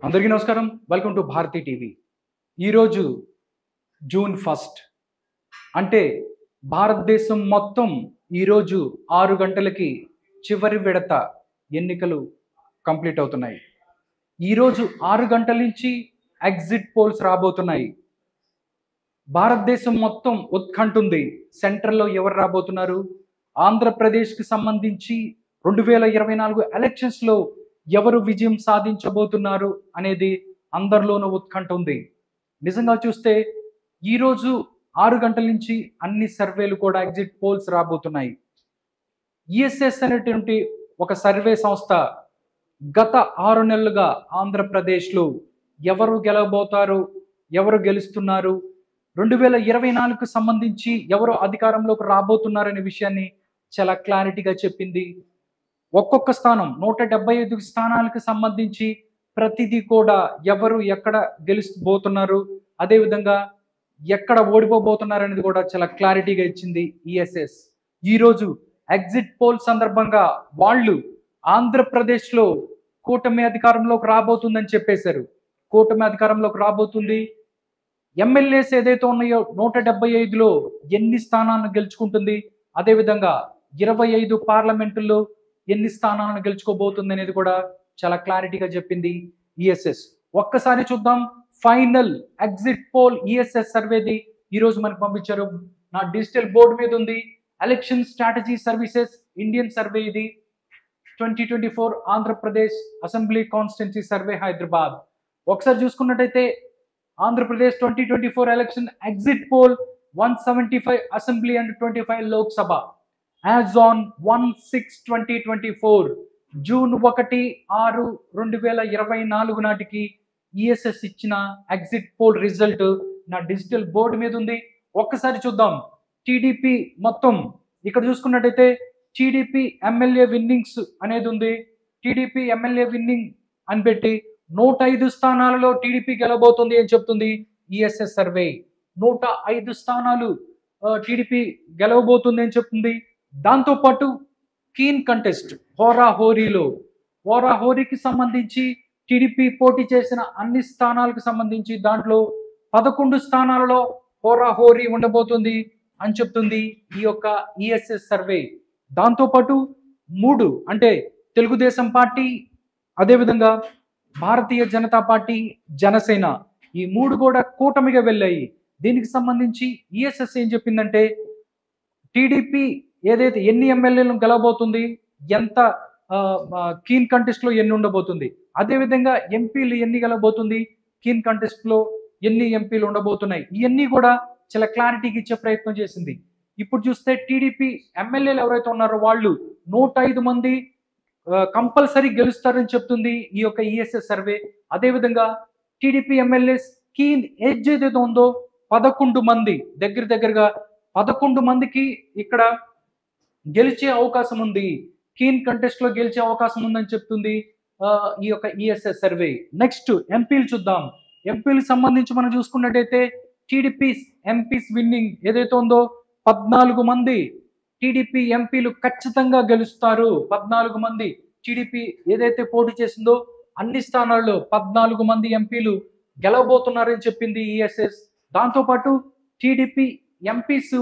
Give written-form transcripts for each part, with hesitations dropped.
అందరికీ నమస్కారం. Welcome to Bharati TV. ఈరోజు జూన్ 1 అంటే భారతదేశం మొత్తం ఈరోజు 6 గంటలకి చివరి విడత ఎన్నికలు కంప్లీట్ అవుతున్నాయి. ఈరోజు 6 గంటల నుంచి ఎగ్జిట్ పోల్స్ రాబోతున్నాయి. భారతదేశం మొత్తం ఉత్కంఠ ఉంది. సెంట్రల్లో ఎవరు రాబోతున్నారు? ఆంధ్రప్రదేశ్కి సంబంధించి 2024 ఎలక్షన్స్లో ఎవరు విజయం సాధించబోతున్నారు అనేది అందరిలోనూ ఉత్కంఠ ఉంది. నిజంగా చూస్తే ఈరోజు 6 గంటల నుంచి అన్ని సర్వేలు కూడా ఎగ్జిట్ పోల్స్ రాబోతున్నాయి. ఈఎస్ఎస్ అనేటువంటి ఒక సర్వే సంస్థ గత 6 నెలలుగా ఆంధ్రప్రదేశ్లో ఎవరు గెలవబోతారు, ఎవరు గెలుస్తున్నారు, 2024కు సంబంధించి ఎవరు అధికారంలోకి రాబోతున్నారనే విషయాన్ని చాలా క్లారిటీగా చెప్పింది. ఒక్కొక్క స్థానం 175 స్థానాలకు సంబంధించి ప్రతిదీ కూడా ఎవరు ఎక్కడ గెలుస్తుబోతున్నారు, అదేవిధంగా ఎక్కడ ఓడిపోబోతున్నారు అనేది కూడా చాలా క్లారిటీగా ఇచ్చింది ఈఎస్ఎస్. ఈరోజు ఎగ్జిట్ పోల్ సందర్భంగా వాళ్ళు ఆంధ్రప్రదేశ్లో కూటమి అధికారంలోకి రాబోతుందని చెప్పేశారు. కూటమి అధికారంలోకి రాబోతుంది. ఎమ్మెల్యేస్ ఏదైతే ఉన్నాయో 175లో ఎన్ని స్థానాలను గెలుచుకుంటుంది, అదేవిధంగా 25 పార్లమెంటుల్లో ఎన్ని స్థానాలను గెలుచుకోబోతుంది అనేది కూడా చాలా క్లారిటీగా చెప్పింది ఈఎస్ఎస్. ఒక్కసారి చూద్దాం ఫైనల్ ఎగ్జిట్ పోల్ ఈఎస్ఎస్ సర్వేది ఈరోజు మనకు పంపించారు. నా డిజిటల్ బోర్డు మీద ఉంది. Election strategy services Indian survey ఇది 2024 Andhra Pradesh assembly constituency survey Hyderabad. ఒకసారి చూసుకున్నట్టయితే Andhra Pradesh 2024 election exit poll 175 assembly and 25 Lok Sabha. As on 1/6/2024 June 1/6/2024 నాటికి ఈఎస్ఎస్ ఇచ్చిన ఎగ్జిట్ పోల్ రిజల్ట్ నా డిజిటల్ బోర్డు మీద ఉంది. ఒక్కసారి చూద్దాం. టీడీపీ మొత్తం ఇక్కడ చూసుకున్నట్టయితే టీడీపీ ఎమ్మెల్యే విన్నింగ్స్ అనేది ఉంది. టీడీపీ ఎమ్మెల్యే విన్నింగ్ అని పెట్టి 105 స్థానాలలో టీడీపీ గెలవబోతుంది అని చెప్తుంది ఈఎస్ఎస్ సర్వే. 105 స్థానాలు టీడీపీ గెలవబోతుంది అని చెప్తుంది. దాంతోపాటు కీన్ కంటెస్ట్ హోరాహోరీకి సంబంధించి టీడీపీ పోటీ చేసిన అన్ని స్థానాలకు సంబంధించి దాంట్లో 11 స్థానాలలో హోరాహోరీ ఉండబోతుంది అని చెప్తుంది ఈ యొక్క ఈఎస్ఎస్ సర్వే. దాంతోపాటు 3 అంటే తెలుగుదేశం పార్టీ, అదేవిధంగా భారతీయ జనతా పార్టీ, జనసేన ఈ 3 కూడా కూటమిగా వెళ్ళాయి. దీనికి సంబంధించి ఈఎస్ఎస్ ఏం చెప్పిందంటే టీడీపీ ఏదైతే ఎన్ని ఎమ్మెల్యేలను గెలవబోతుంది, ఎంత కీన్ కంటెస్ట్లో ఎన్ని ఉండబోతుంది, అదేవిధంగా ఎంపీలు ఎన్ని గెలవబోతుంది, కీన్ కంటెస్ట్లో ఎన్ని ఎంపీలు ఉండబోతున్నాయి, ఇవన్నీ కూడా చాలా క్లారిటీగా ఇచ్చే ప్రయత్నం చేసింది. ఇప్పుడు చూస్తే టీడీపీ ఎమ్మెల్యేలు ఎవరైతే ఉన్నారో వాళ్ళు 105 మంది కంపల్సరీ గెలుస్తారని చెప్తుంది ఈ యొక్క ఈఎస్ఎస్ సర్వే. అదేవిధంగా టీడీపీ ఎమ్మెల్యేస్ కీన్ ఎడ్జ్ ఏదైతే ఉందో 11 మంది దగ్గరగా 11 మందికి ఇక్కడ గెలిచే అవకాశం ఉంది, కీన్ కంటెస్ట్ లో గెలిచే అవకాశం ఉందని చెప్తుంది ఈ యొక్క ఈఎస్ఎస్ సర్వే. నెక్స్ట్ ఎంపీలు చూద్దాం. ఎంపీలకు సంబంధించి మనం చూసుకున్నట్టయితే టీడీపీ ఎంపీస్ విన్నింగ్ ఏదైతే ఉందో 14 మంది టీడీపీ ఎంపీలు ఖచ్చితంగా గెలుస్తారు. 14 మంది టీడీపీ ఏదైతే పోటీ చేసిందో అన్ని స్థానాల్లో 14 మంది ఎంపీలు గెలవబోతున్నారని చెప్పింది ఈఎస్ఎస్. దాంతోపాటు టీడీపీ ఎంపీస్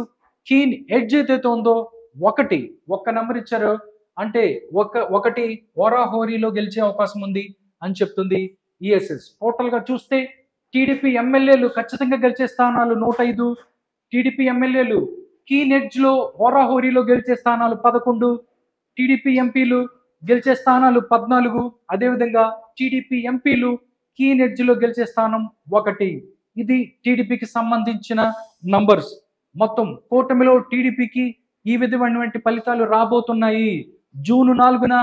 కీన్ ఎడ్జ్ ఏదైతే ఉందో ఒక్క నెంబర్ ఇచ్చారు, అంటే ఒకటి హోరాహోరీలో గెలిచే అవకాశం ఉంది అని చెప్తుంది ఈఎస్ఎస్. టోటల్ గా చూస్తే టీడీపీ ఎమ్మెల్యేలు ఖచ్చితంగా గెలిచే స్థానాలు 105, టీడీపీ ఎమ్మెల్యేలు కీన్ ఎడ్జ్ లో హోరాహోరీలో గెలిచే స్థానాలు 11, టీడీపీ ఎంపీలు గెలిచే స్థానాలు 14, అదేవిధంగా టీడీపీ ఎంపీలు కీన్ ఎడ్జ్ లో గెలిచే స్థానం 1. ఇది టీడీపీకి సంబంధించిన నంబర్స్. మొత్తం కూటమిలో టీడీపీకి ఈ విధమైనటువంటి ఫలితాలు రాబోతున్నాయి. జూన్ 4న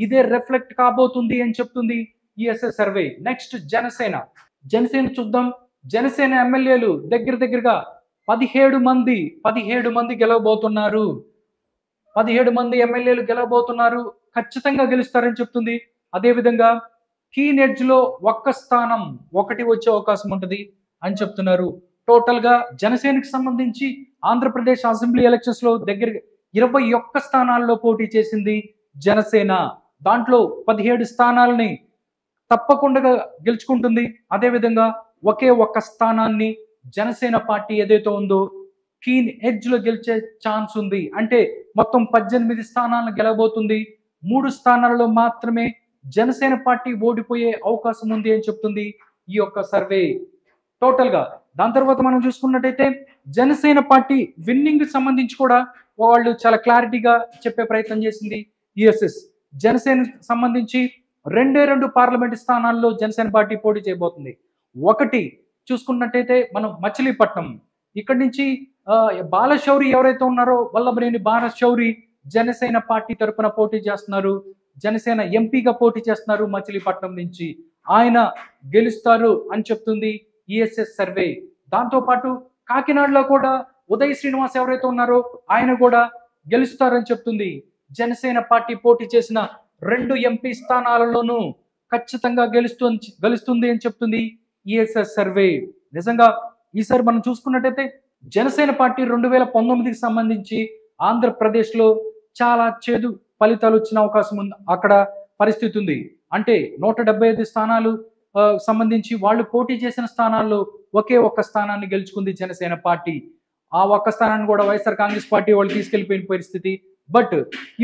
ఇదే రిఫ్లెక్ట్ కాబోతుంది అని చెప్తుంది ఈఎస్ఎస్ సర్వే. నెక్స్ట్ జనసేన చూద్దాం. జనసేన ఎమ్మెల్యేలు దగ్గరగా 17 మంది గెలవబోతున్నారు. 17 మంది ఎమ్మెల్యేలు గెలవబోతున్నారు, ఖచ్చితంగా గెలుస్తారని చెప్తుంది. అదేవిధంగా కీన్ ఎడ్జ్ లో 1 స్థానం వచ్చే అవకాశం ఉంటుంది అని చెప్తున్నారు. టోటల్ గా జనసేనకి సంబంధించి ఆంధ్రప్రదేశ్ అసెంబ్లీ ఎలక్షన్స్ లో 21 స్థానాల్లో పోటీ చేసింది జనసేన. దాంట్లో 17 స్థానాలని తప్పకుండా గెలుచుకుంటుంది. అదేవిధంగా ఒకే ఒక్క స్థానాన్ని జనసేన పార్టీ ఏదైతే ఉందో కీన్ ఎడ్జ్ లో గెలిచే ఛాన్స్ ఉంది. అంటే మొత్తం 18 స్థానాలను గెలవబోతుంది. 3 స్థానాలలో మాత్రమే జనసేన పార్టీ ఓడిపోయే అవకాశం ఉంది అని చెప్తుంది ఈ యొక్క సర్వే టోటల్ గా. దాని తర్వాత మనం చూసుకున్నట్టయితే జనసేన పార్టీ విన్నింగ్ సంబంధించి కూడా వాళ్ళు చాలా క్లారిటీగా చెప్పే ప్రయత్నం చేసింది ఈఎస్ఎస్. జనసేన సంబంధించి 2 పార్లమెంట్ స్థానాల్లో జనసేన పార్టీ పోటీ చేయబోతుంది. ఒకటి చూసుకున్నట్టయితే మనం మచిలీపట్నం, ఇక్కడి నుంచి బాలశౌరి ఎవరైతే ఉన్నారో వల్లభనేని బాలశౌరి జనసేన పార్టీ తరపున పోటీ చేస్తున్నారు. జనసేన ఎంపీగా పోటీ చేస్తున్నారు మచిలీపట్నం నుంచి. ఆయన గెలుస్తారు అని చెప్తుంది ఈఎస్ఎస్ సర్వే. దాంతో పాటు కాకినాడలో కూడా ఉదయ్ శ్రీనివాస్ ఎవరైతే ఉన్నారో ఆయన కూడా గెలుస్తారని చెప్తుంది. జనసేన పార్టీ పోటీ చేసిన 2 ఎంపీ స్థానాలలోనూ ఖచ్చితంగా గెలుస్తుంది అని చెప్తుంది ఈఎస్ఎస్ సర్వే. నిజంగా ఈసారి మనం చూసుకున్నట్టయితే జనసేన పార్టీ 2019కి సంబంధించి ఆంధ్రప్రదేశ్లో చాలా చేదు ఫలితాలు వచ్చిన అవకాశం ఉంది. అక్కడ పరిస్థితి ఉంది. అంటే 175 స్థానాలు సంబంధించి వాళ్ళు పోటీ చేసిన స్థానాల్లో ఒకే ఒక్క స్థానాన్ని గెలుచుకుంది జనసేన పార్టీ. ఆ ఒక్క స్థానాన్ని కూడా వైఎస్ఆర్ కాంగ్రెస్ పార్టీ వాళ్ళు తీసుకెళ్లిపోయిన పరిస్థితి. బట్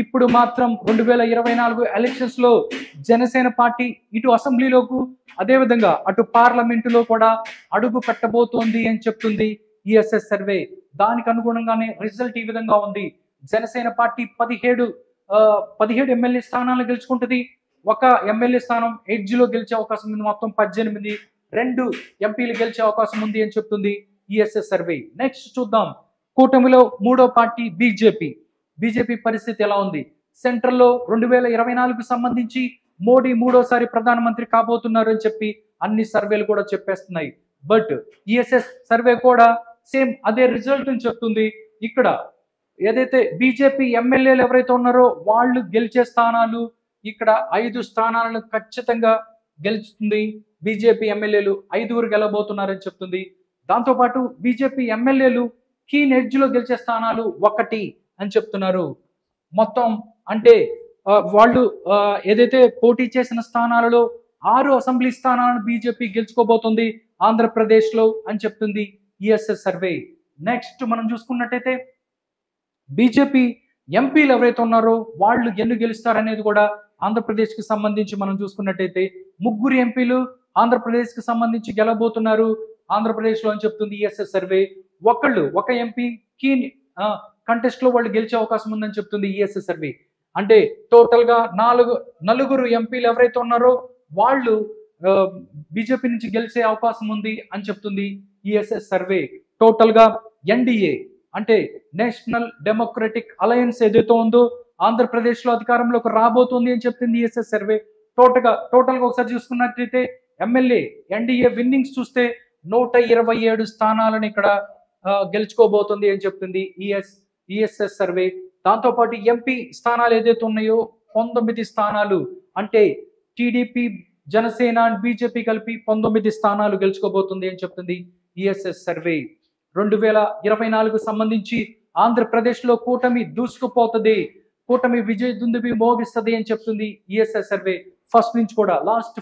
ఇప్పుడు మాత్రం 2024 ఎలక్షన్స్ లో జనసేన పార్టీ ఇటు అసెంబ్లీలోకు అదేవిధంగా అటు పార్లమెంటులో కూడా అడుగు పెట్టబోతోంది అని చెప్తుంది ఈఎస్ఎస్ సర్వే. దానికి అనుగుణంగానే రిజల్ట్ ఈ విధంగా ఉంది. జనసేన పార్టీ 17 ఎమ్మెల్యే స్థానాలు గెలుచుకుంటుంది. ఒక ఎమ్మెల్యే స్థానం ఎడ్జ్ లో గెలిచే అవకాశం ఉంది. మొత్తం 18, 2 ఎంపీలు గెలిచే అవకాశం ఉంది అని చెప్తుంది ఈఎస్ఎస్ సర్వే. నెక్స్ట్ చూద్దాం, కూటమిలో 3వ పార్టీ బీజేపీ పరిస్థితి ఎలా ఉంది? సెంట్రల్లో 2024కు సంబంధించి మోడీ 3వసారి ప్రధానమంత్రి కాబోతున్నారు అని చెప్పి అన్ని సర్వేలు కూడా చెప్పేస్తున్నాయి. బట్ ఈఎస్ఎస్ సర్వే కూడా సేమ్ అదే రిజల్ట్ అని చెప్తుంది. ఇక్కడ ఏదైతే బీజేపీ ఎమ్మెల్యేలు ఎవరైతే ఉన్నారో వాళ్ళు గెలిచే స్థానాలు ఇక్కడ 5 స్థానాలను ఖచ్చితంగా గెలుస్తుంది. బీజేపీ ఎమ్మెల్యేలు 5 గెలబోతున్నారని చెప్తుంది. దాంతోపాటు బీజేపీ ఎమ్మెల్యేలు కీన్ ఎడ్జ్ లో గెలిచే స్థానాలు 1 అని చెప్తున్నారు. మొత్తం అంటే వాళ్ళు ఏదైతే పోటీ చేసిన స్థానాలలో 6 అసెంబ్లీ స్థానాలను బీజేపీ గెలుచుకోబోతుంది ఆంధ్రప్రదేశ్ లో అని చెప్తుంది ఈఎస్ఎస్ సర్వే. నెక్స్ట్ మనం చూసుకున్నట్టయితే బీజేపీ ఎంపీలు ఎవరైతే ఉన్నారో వాళ్ళు ఎన్ని గెలుస్తారనేది కూడా ఆంధ్రప్రదేశ్ కి సంబంధించి మనం చూసుకున్నట్టయితే 3 ఎంపీలు ఆంధ్రప్రదేశ్ కి సంబంధించి గెలబోతున్నారు ఆంధ్రప్రదేశ్ లో అని చెప్తుంది ఈఎస్ఎస్ సర్వే. ఒక ఎంపీ కీన్ కంటెస్ట్ లో వాళ్ళు గెలిచే అవకాశం ఉందని చెప్తుంది ఈఎస్ఎస్ సర్వే. అంటే టోటల్ గా 4 ఎంపీలు ఎవరైతే ఉన్నారో వాళ్ళు బీజేపీ నుంచి గెలిచే అవకాశం ఉంది అని చెప్తుంది ఈఎస్ఎస్ సర్వే. టోటల్ గా ఎన్డీఏ అంటే నేషనల్ డెమోక్రటిక్ అలయన్స్ ఏదైతే ఉందో ఆంధ్రప్రదేశ్ లో అధికారంలోకి రాబోతుంది అని చెప్తుంది ఈఎస్ఎస్ సర్వే. టోటల్ గా ఒకసారి చూసుకున్నట్లయితే ఎమ్మెల్యే ఎన్డీఏ విన్నింగ్స్ చూస్తే 127 స్థానాలను ఇక్కడ గెలుచుకోబోతుంది అని చెప్తుంది ఈఎస్ఎస్ సర్వే. దాంతోపాటు ఎంపీ స్థానాలు ఏదైతే ఉన్నాయో 19 స్థానాలు, అంటే టీడీపీ జనసేన బీజేపీ కలిపి 19 స్థానాలు గెలుచుకోబోతుంది అని చెప్తుంది ఈఎస్ఎస్ సర్వే. 2024 సంబంధించి ఆంధ్రప్రదేశ్ లో కూటమి దూసుకుపోతుంది, కూటమి విజయ దుందుబి మోగిస్తుంది అని చెప్తుంది ఈఎస్ఎస్ సర్వే. ఫస్ట్ నుంచి కూడా లాస్ట్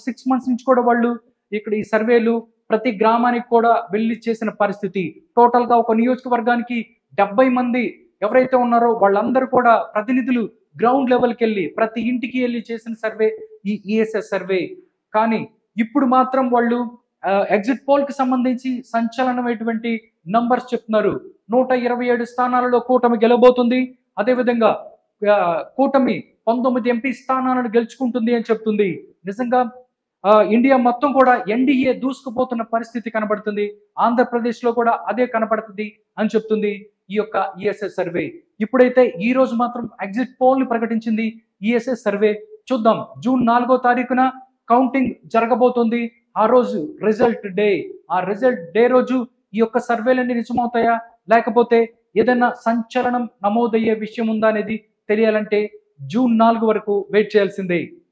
6 months నుంచి కూడా వాళ్ళు ఇక్కడ ఈ సర్వేలు ప్రతి గ్రామానికి కూడా వెళ్ళి చేసిన పరిస్థితి. టోటల్ గా ఒక నియోజకవర్గానికి 70 మంది ఎవరైతే ఉన్నారో వాళ్ళందరూ కూడా ప్రతినిధులు గ్రౌండ్ లెవెల్కి వెళ్ళి ప్రతి ఇంటికి వెళ్ళి చేసిన సర్వే ఈ ఈఎస్ఎస్ సర్వే. కానీ ఇప్పుడు మాత్రం వాళ్ళు ఎగ్జిట్ పోల్ కి సంబంధించి సంచలనమైనటువంటి నంబర్స్ చెప్తున్నారు. 127 స్థానాలలో కూటమి గెలబోతుంది. అదేవిధంగా కూటమి 19 ఎంపీ స్థానాలను గెలుచుకుంటుంది అని చెప్తుంది. నిజంగా ఇండియా మొత్తం కూడా ఎన్డీఏ దూసుకుపోతున్న పరిస్థితి కనబడుతుంది. ఆంధ్రప్రదేశ్ లో కూడా అదే కనబడుతుంది అని చెప్తుంది ఈ యొక్క ఈఎస్ఎస్ సర్వే. ఇప్పుడైతే ఈ రోజు మాత్రం ఎగ్జిట్ పోల్ ని ప్రకటించింది ఈఎస్ఎస్ సర్వే. చూద్దాం, జూన్ 4వ తారీఖున కౌంటింగ్ జరగబోతుంది. ఆ రోజు రిజల్ట్ డే. ఆ రిజల్ట్ డే రోజు ఈ యొక్క సర్వేలన్నీ నిజమవుతాయా లేకపోతే ఏదైనా సంచలనం నమోదయ్యే విషయం ఉందా అనేది తెలియాలంటే జూన్ 4 వరకు వెయిట్ చేయాల్సిందే.